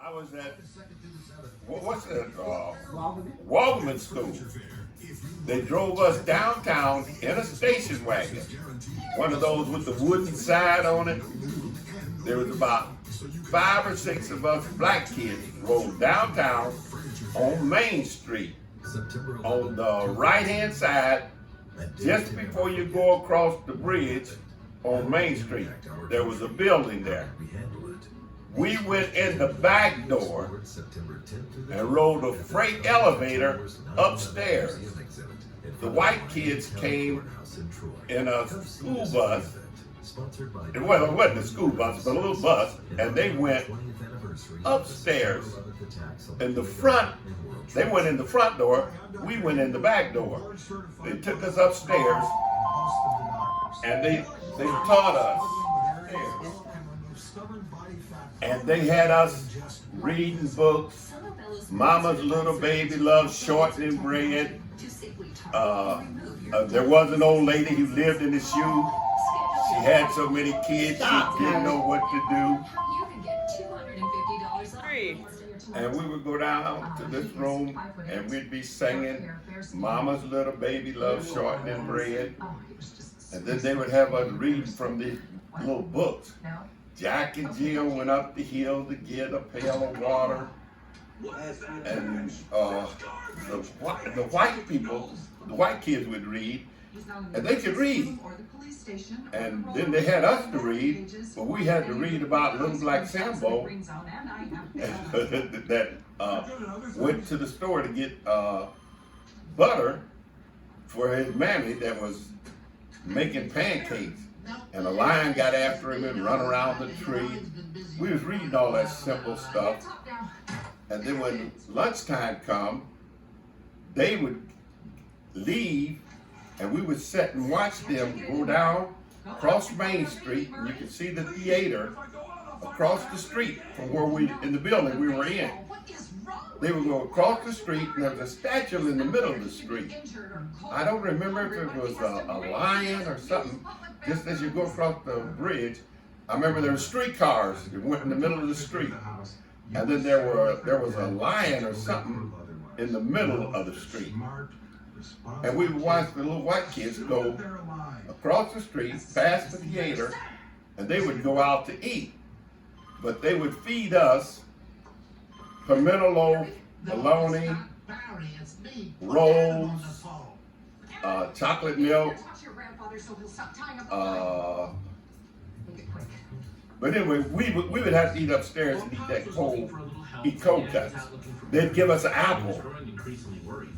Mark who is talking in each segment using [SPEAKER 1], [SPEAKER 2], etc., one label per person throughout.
[SPEAKER 1] I was at, what's that? Waldman School. They drove us downtown in a station wagon. One of those with the wooden side on it. There was about 5 or 6 of us black kids rode downtown on Main Street. On the right-hand side, just before you go across the bridge on Main Street, there was a building there. We went in the back door and rode a freight elevator upstairs. The white kids came in a school bus. It wasn't a school bus, but a little bus, and they went upstairs. In the front, they went in the front door, we went in the back door. They took us upstairs, and they taught us. And they had us reading books. Mama's Little Baby Loves Shortening Bread. There was an old lady who lived in the shoe. She had so many kids, she didn't know what to do. And we would go down to this room and we'd be singing Mama's Little Baby Loves Shortening Bread. And then they would have us reading from these little books. Jack and Jill went up the hill to get a pail of water. And the white people, the white kids would read, and they could read. And then they had us to read, but we had to read about Little Black Sambo that went to the store to get butter for his mammy that was making pancakes. And a lion got after him and run around the tree. We was reading all that simple stuff. And then when lunchtime come, they would leave and we would sit and watch them go down across Main Street, and you could see the theater across the street from where in the building we were in. They would go across the street, and there was a statue in the middle of the street. I don't remember if it was a lion or something. Just as you go across the bridge, I remember there were streetcars that went in the middle of the street. And then there was a lion or something in the middle of the street. And we would watch the little white kids go across the street, past the theater, and they would go out to eat. But they would feed us pimento loaf, bologna, rolls, chocolate milk. But anyway, we would have to eat upstairs and eat cold cuts. They'd give us an apple.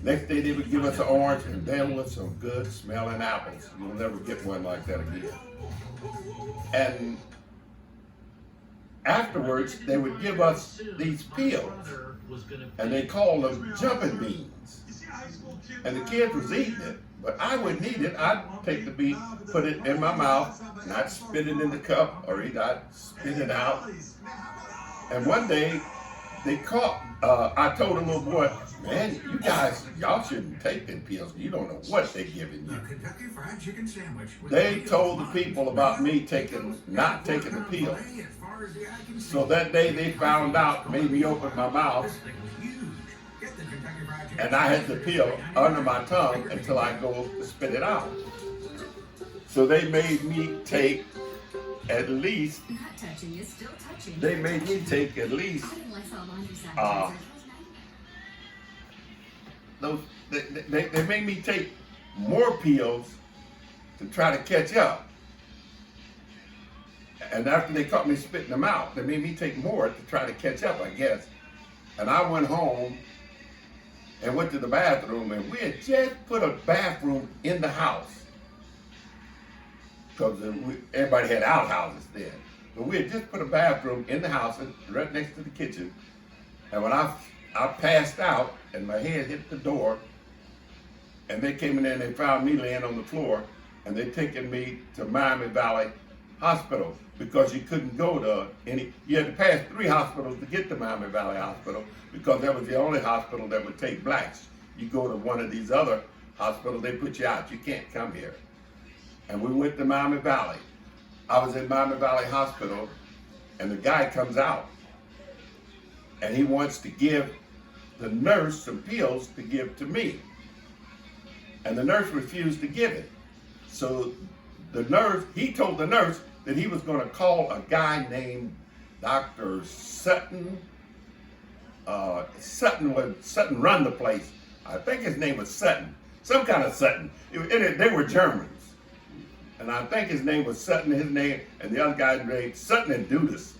[SPEAKER 1] Next day they would give us an orange, and there was some good smelling apples. You'll never get one like that again. And afterwards, they would give us these peels, and they called them jumping beans. And the kids was eating it, but I wouldn't eat it. I'd take the bean, put it in my mouth, and I'd spit it in the cup, or I'd spit it out. And one day, they caught, I told a little boy, man, you guys, y'all shouldn't take them pills. You don't know what they're giving you.
[SPEAKER 2] Kentucky Fried Chicken Sandwich.
[SPEAKER 1] They told the people about me not taking the pill. So that day they found out, made me open my mouth, and I had the pill under my tongue until I go to spit it out. So they made me take at least, they made me take more pills to try to catch up. And after they caught me spitting them out, they made me take more to try to catch up, I guess. And I went home and went to the bathroom, and we had just put a bathroom in the house. Because everybody had outhouses then. But we had just put a bathroom in the house, right next to the kitchen. And when I passed out, and my head hit the door, and they came in there and they found me laying on the floor, and they taken me to Miami Valley Hospital, because you couldn't go to you had to pass 3 hospitals to get to Miami Valley Hospital, because that was the only hospital that would take blacks. You go to one of these other hospitals, they put you out. You can't come here. And we went to Miami Valley. I was in Miami Valley Hospital, and the guy comes out, and he wants to give the nurse some pills to give to me. And the nurse refused to give it. So he told the nurse that he was going to call a guy named Dr. Sutton. Sutton run the place. I think his name was Sutton. Some kind of Sutton. They were Germans. And I think his name was Sutton, his name, and the other guy's name, Sutton and Dudas.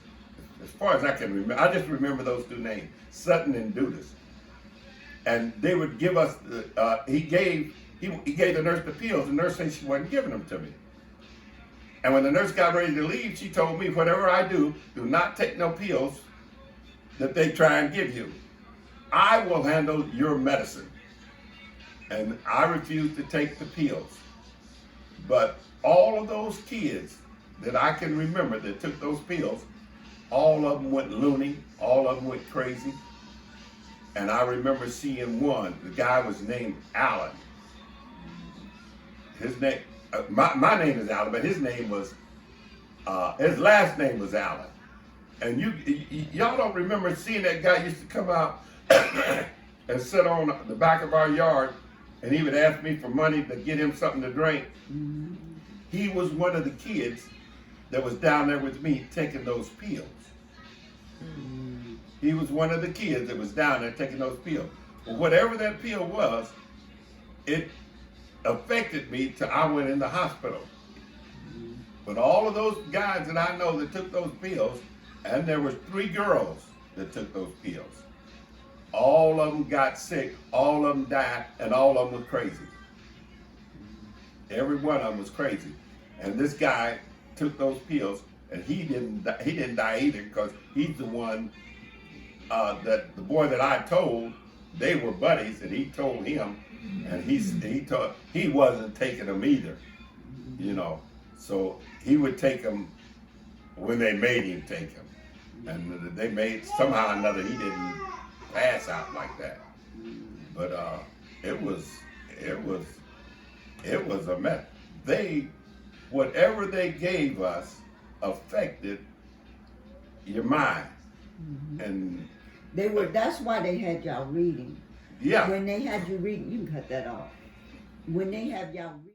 [SPEAKER 1] As far as I can remember, I just remember those two names, Sutton and Dudas. And they would give us, he gave the nurse the pills. The nurse said she wasn't giving them to me. And when the nurse got ready to leave, she told me, whatever I do not take no pills that they try and give you. I will handle your medicine. And I refused to take the pills. But all of those kids that I can remember that took those pills, all of them went loony, all of them went crazy. And I remember seeing one, the guy was named Alan. His name, my name is Alan, but his name was, his last name was Alan. And y'all don't remember seeing that guy used to come out and sit on the back of our yard, and he would ask me for money to get him something to drink. Mm-hmm. He was one of the kids that was down there with me taking those pills. Mm-hmm. He was one of the kids that was down there taking those pills. But whatever that pill was, it affected me till I went in the hospital. Mm-hmm. But all of those guys that I know that took those pills, and there was 3 girls that took those pills. All of them got sick, all of them died, and all of them was crazy. Every one of them was crazy. And this guy took those pills, and he didn't die either, because he's the one that the boy that I told, they were buddies, and he told him, and he wasn't taking them either, you know. So he would take them when they made him take them, and they made somehow or another he didn't pass out like that. But it was a mess. Whatever they gave us affected your mind. Mm-hmm. And
[SPEAKER 3] that's why they had y'all reading.
[SPEAKER 1] Yeah.
[SPEAKER 3] When they had you reading, you can cut that off. When they have y'all reading,